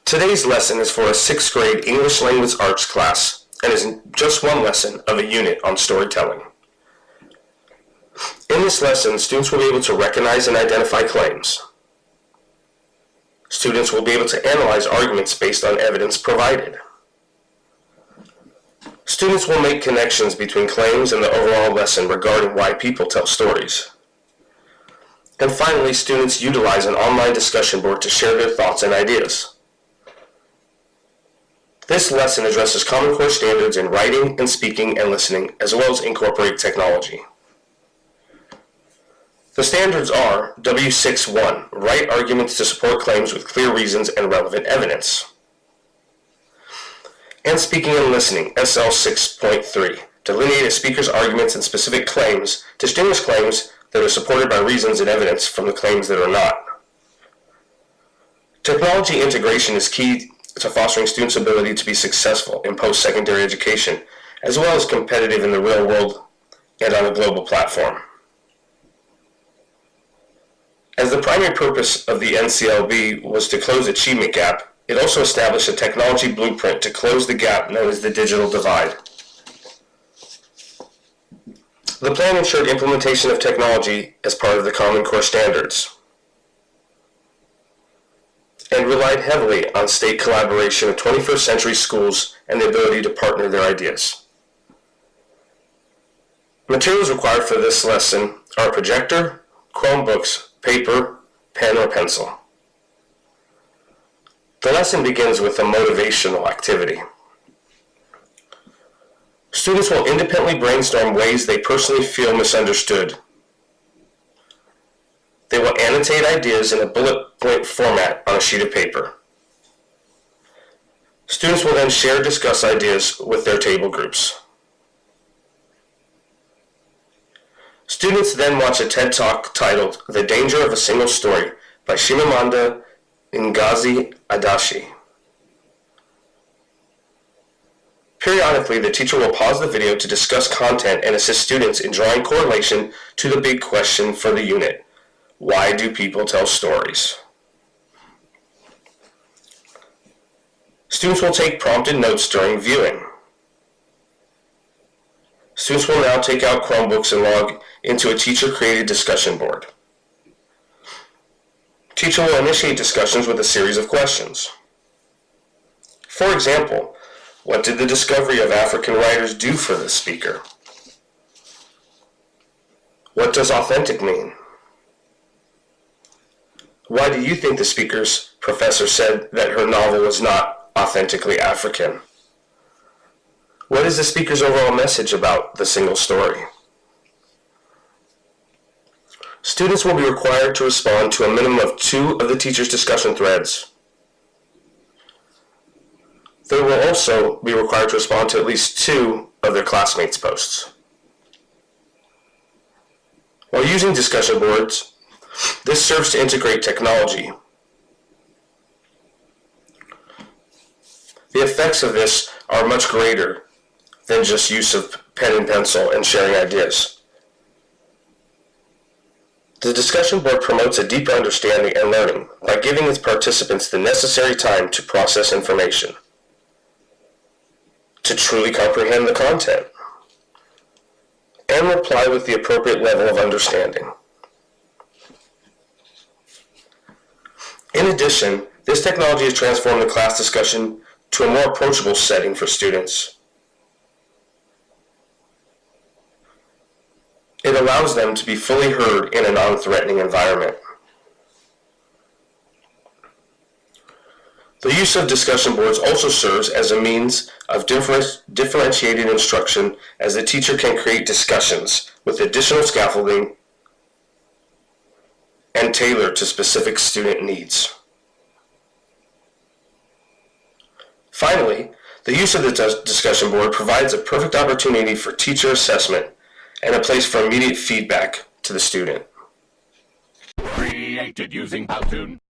Today's lesson is for a 6th grade English Language Arts class and is just one lesson of a unit on storytelling. In this lesson, students will be able to recognize and identify claims. Students will be able to analyze arguments based on evidence provided. Students will make connections between claims and the overall lesson regarding why people tell stories. And finally, students utilize an online discussion board to share their thoughts and ideas. This lesson addresses Common Core standards in writing and speaking and listening, as well as incorporate technology. The standards are W6-1, write arguments to support claims with clear reasons and relevant evidence. And speaking and listening, SL 6.3, delineate a speaker's arguments and specific claims, distinguish claims that are supported by reasons and evidence from the claims that are not. Technology integration is key to fostering students' ability to be successful in post-secondary education, as well as competitive in the real world and on a global platform. As the primary purpose of the NCLB was to close achievement gap, it also established a technology blueprint to close the gap known as the digital divide. The plan ensured implementation of technology as part of the Common Core standards and relied heavily on state collaboration of 21st century schools and the ability to partner their ideas. Materials required for this lesson are a projector, Chromebooks, paper, pen, or pencil. The lesson begins with a motivational activity. Students will independently brainstorm ways they personally feel misunderstood. They will annotate ideas in a bullet point format on a sheet of paper. Students will then share and discuss ideas with their table groups. Students then watch a TED Talk titled The Danger of a Single Story by Chimamanda Ngozi Adichie. Periodically, the teacher will pause the video to discuss content and assist students in drawing correlation to the big question for the unit. Why do people tell stories? Students will take prompted notes during viewing. Students will now take out Chromebooks and log into a teacher-created discussion board. Teacher will initiate discussions with a series of questions. For example, what did the discovery of African writers do for the speaker? What does authentic mean? Why do you think the speaker's professor said that her novel was not authentically African? What is the speaker's overall message about the single story? Students will be required to respond to a minimum of 2 of the teacher's discussion threads. They will also be required to respond to at least 2 of their classmates' posts. While using discussion boards, this serves to integrate technology. The effects of this are much greater than just use of pen and pencil and sharing ideas. The discussion board promotes a deeper understanding and learning by giving its participants the necessary time to process information, to truly comprehend the content, and reply with the appropriate level of understanding. In addition, this technology has transformed the class discussion to a more approachable setting for students. It allows them to be fully heard in a non-threatening environment. The use of discussion boards also serves as a means of differentiated instruction, as the teacher can create discussions with additional scaffolding and tailor to specific student needs. Finally, the use of the discussion board provides a perfect opportunity for teacher assessment and a place for immediate feedback to the student. Created using Powtoon.